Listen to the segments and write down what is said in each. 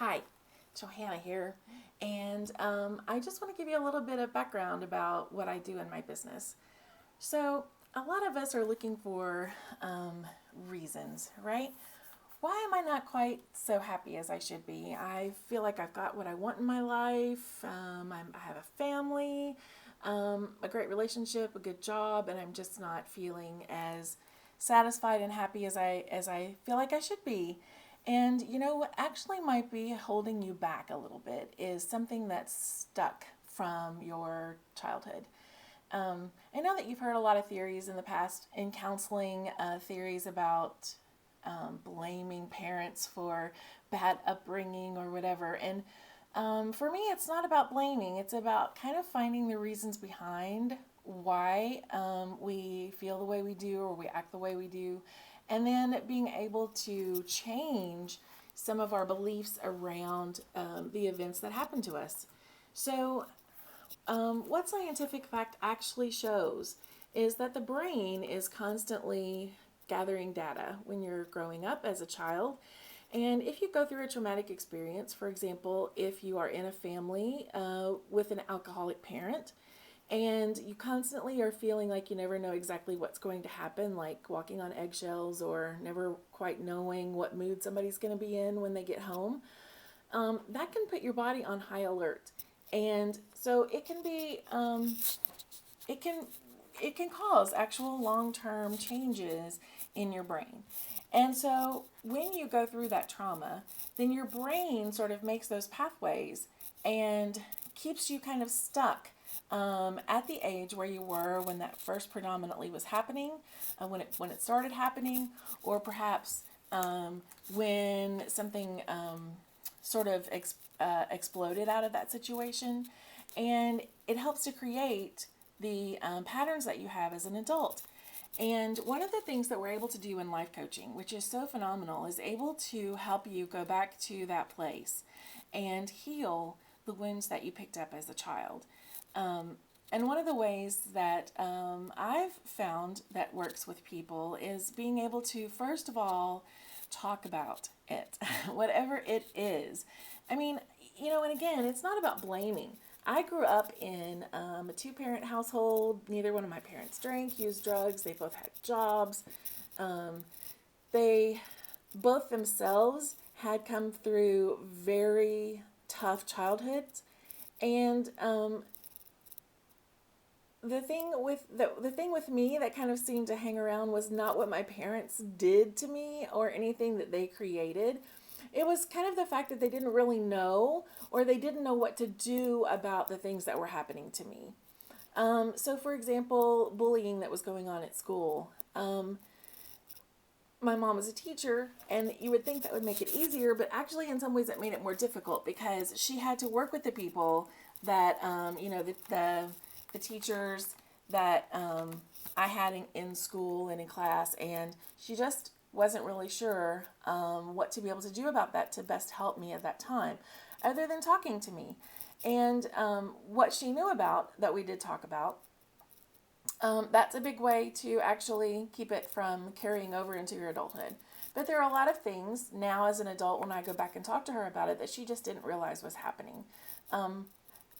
Hi, Johanna here, and I just want to give you a little bit of background about what I do in my business. So, a lot of us are looking for reasons, right? Why am I not quite so happy as I should be? I feel like I've got what I want in my life. I have a family, a great relationship, a good job, and I'm just not feeling as satisfied and happy as I feel like I should be. And what actually might be holding you back a little bit is something that's stuck from your childhood. I know that you've heard a lot of theories in the past in counseling, theories about blaming parents for bad upbringing or whatever. And for me, it's not about blaming, it's about kind of finding the reasons behind why we feel the way we do or we act the way we do, and then being able to change some of our beliefs around the events that happen to us. So, what scientific fact actually shows is that the brain is constantly gathering data when you're growing up as a child. And if you go through a traumatic experience, for example, if you are in a family with an alcoholic parent, and you constantly are feeling like you never know exactly what's going to happen, like walking on eggshells or never quite knowing what mood somebody's going to be in when they get home, that can put your body on high alert. And so it can it can cause actual long-term changes in your brain. And so when you go through that trauma, then your brain sort of makes those pathways and keeps you kind of stuck at the age where you were when that first predominantly was happening, when it started happening, or perhaps when something sort of exploded out of that situation. And it helps to create the patterns that you have as an adult. And one of the things that we're able to do in life coaching, which is so phenomenal, is able to help you go back to that place and heal the wounds that you picked up as a child. And one of the ways that I've found that works with people is being able to, first of all, talk about it, whatever it is. I mean, and again, it's not about blaming. I grew up in a two-parent household. Neither one of my parents drank, used drugs. They both had jobs. They both themselves had come through very tough childhoods, and the thing with me that kind of seemed to hang around was not what my parents did to me or anything that they created. It was kind of the fact that they didn't really know, or they didn't know what to do about the things that were happening to me. So, for example, bullying that was going on at school. My mom was a teacher, and you would think that would make it easier, but actually, in some ways, it made it more difficult because she had to work with the people that, the teachers that I had in school and in class, and she just wasn't really sure what to be able to do about that to best help me at that time, other than talking to me. And what she knew about that we did talk about, that's a big way to actually keep it from carrying over into your adulthood. But there are a lot of things now as an adult when I go back and talk to her about it that she just didn't realize was happening.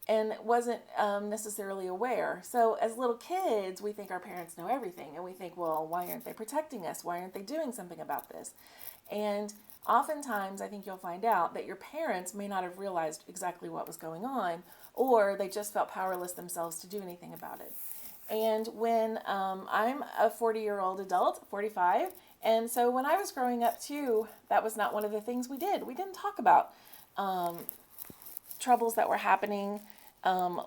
And wasn't necessarily aware. So, as little kids, we think our parents know everything, and we think, well, why aren't they protecting us? Why aren't they doing something about this? And oftentimes, I think you'll find out that your parents may not have realized exactly what was going on, or they just felt powerless themselves to do anything about it. And when I'm a 40-year-old adult, 45, and so when I was growing up too, that was not one of the things we did. We didn't talk about troubles that were happening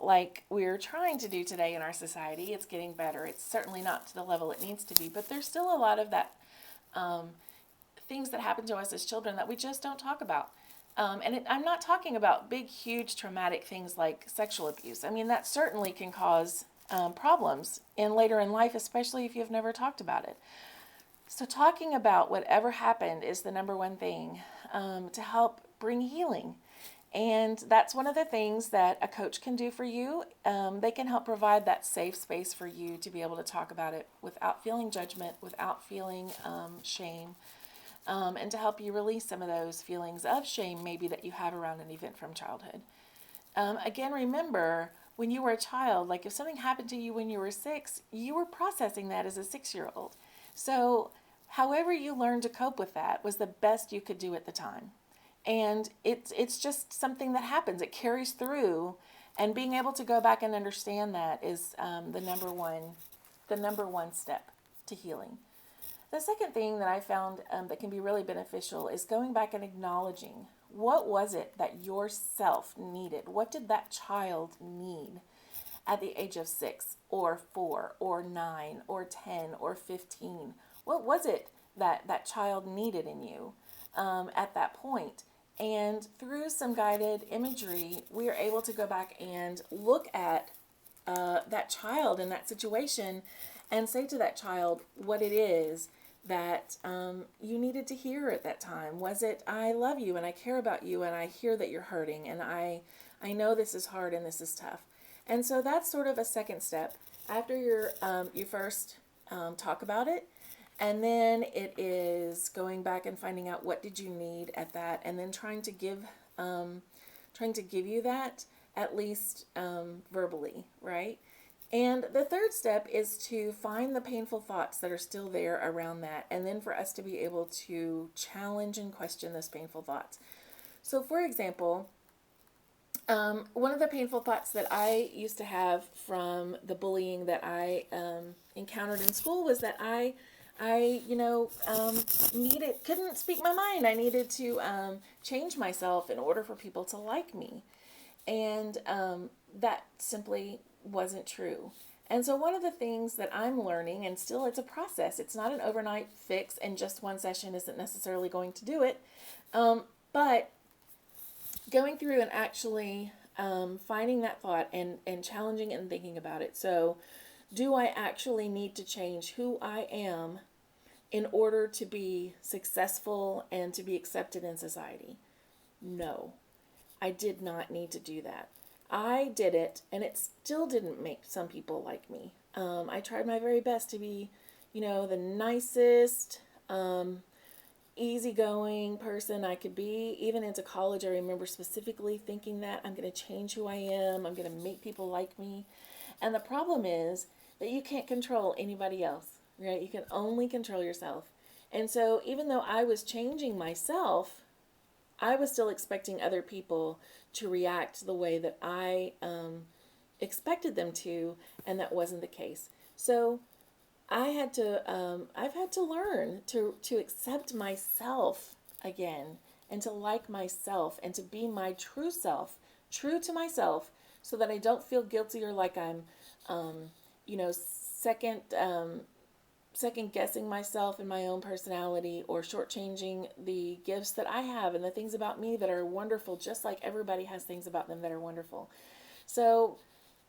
like we're trying to do today in our society. It's getting better. It's certainly not to the level it needs to be, but there's still a lot of that things that happen to us as children that we just don't talk about. I'm not talking about big, huge, traumatic things like sexual abuse. I mean, that certainly can cause problems in later in life, especially if you've never talked about it. So, talking about whatever happened is the number one thing to help bring healing. And that's one of the things that a coach can do for you. They can help provide that safe space for you to be able to talk about it without feeling judgment, without feeling shame. and to help you release some of those feelings of shame maybe that you have around an event from childhood. Again, remember, when you were a child, like if something happened to you when you were 6, you were processing that as a 6-year-old. So however you learned to cope with that was the best you could do at the time. And it's just something that happens. It carries through, and being able to go back and understand that is the number one step to healing. The second thing that I found that can be really beneficial is going back and acknowledging, what was it that yourself needed? What did that child need at the age of 6 or 4 or 9 or 10 or 15? What was it that that child needed in you at that point? And through some guided imagery, we are able to go back and look at that child in that situation and say to that child what it is that you needed to hear at that time. Was it, I love you and I care about you and I hear that you're hurting and I know this is hard and this is tough. And so that's sort of a second step. After you first talk about it, and then it is going back and finding out what did you need at that, and then trying to give you that at least verbally, right? And the third step is to find the painful thoughts that are still there around that, and then for us to be able to challenge and question those painful thoughts. So, for example, one of the painful thoughts that I used to have from the bullying that I encountered in school was that I couldn't speak my mind. I needed to change myself in order for people to like me. And that simply wasn't true. And so one of the things that I'm learning, and still it's a process, it's not an overnight fix, and just one session isn't necessarily going to do it, but going through and actually finding that thought and challenging it and thinking about it. So do I actually need to change who I am in order to be successful and to be accepted in society? No, I did not need to do that. I did it, and it still didn't make some people like me. I tried my very best to be, the nicest, easygoing person I could be. Even into college, I remember specifically thinking that I'm going to change who I am. I'm going to make people like me. And the problem is that you can't control anybody else, right? You can only control yourself. And so even though I was changing myself, I was still expecting other people to react the way that I expected them to, and that wasn't the case. So I've had to learn to accept myself again, and to like myself, and to be my true self, true to myself, so that I don't feel guilty or like I'm, second guessing myself and my own personality, or shortchanging the gifts that I have and the things about me that are wonderful, just like everybody has things about them that are wonderful. So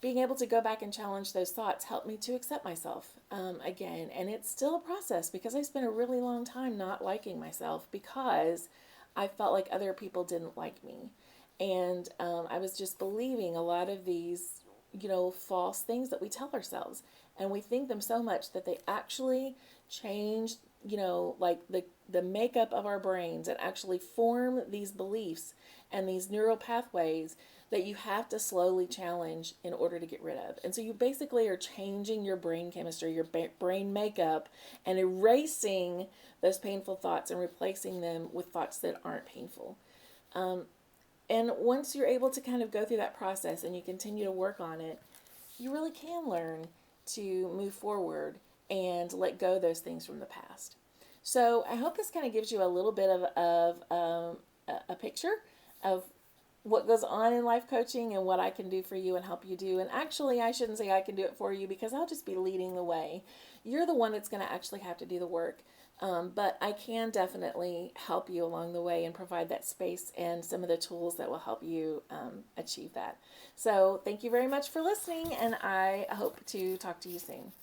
being able to go back and challenge those thoughts helped me to accept myself again. And it's still a process, because I spent a really long time not liking myself because I felt like other people didn't like me. And I was just believing a lot of these, false things that we tell ourselves. And we think them so much that they actually change, like the makeup of our brains, and actually form these beliefs and these neural pathways that you have to slowly challenge in order to get rid of. And so you basically are changing your brain chemistry, your brain makeup, and erasing those painful thoughts and replacing them with thoughts that aren't painful. And once you're able to kind of go through that process and you continue to work on it, you really can learn to move forward and let go of those things from the past. So I hope this kind of gives you a little bit of a picture of what goes on in life coaching and what I can do for you and help you do. And actually, I shouldn't say I can do it for you, because I'll just be leading the way. You're the one that's going to actually have to do the work. But I can definitely help you along the way and provide that space and some of the tools that will help you achieve that. So thank you very much for listening, and I hope to talk to you soon.